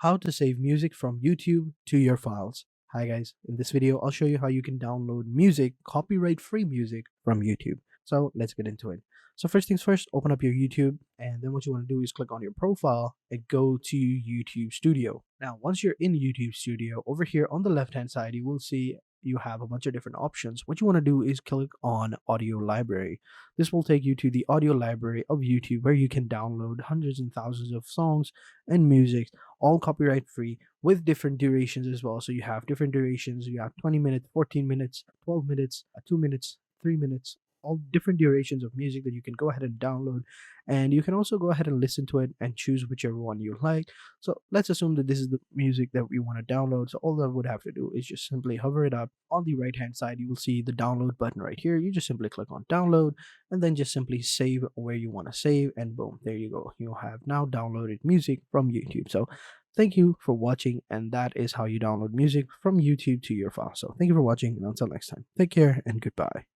how to save music from YouTube to your files. Hi guys, in this video I'll show you how you can download music, copyright free music from YouTube. So let's get into it. So first things first, open up your YouTube, and then what you want to do is click on your profile and go to YouTube Studio. Now once you're in YouTube Studio, over here on the left hand side you will see you have a bunch of different options. What you want to do is click on audio library. This will take you to the audio library of YouTube where you can download hundreds and thousands of songs and music, all copyright free with different durations as well. So you have different durations. You have 20 minutes, 14 minutes, 12 minutes, 2 minutes, 3 minutes, all different durations of music that you can go ahead and download. And you can also go ahead and listen to it and choose whichever one you like. So let's assume that this is the music that we want to download. So all I would have to do is just simply hover it up. On the right hand side, you will see the download button right here. You just simply click on download and then just simply save where you want to save, and boom, there you go. You have now downloaded music from YouTube. So thank you for watching, and that is how you download music from YouTube to your file. So thank you for watching, and until next time, take care and goodbye.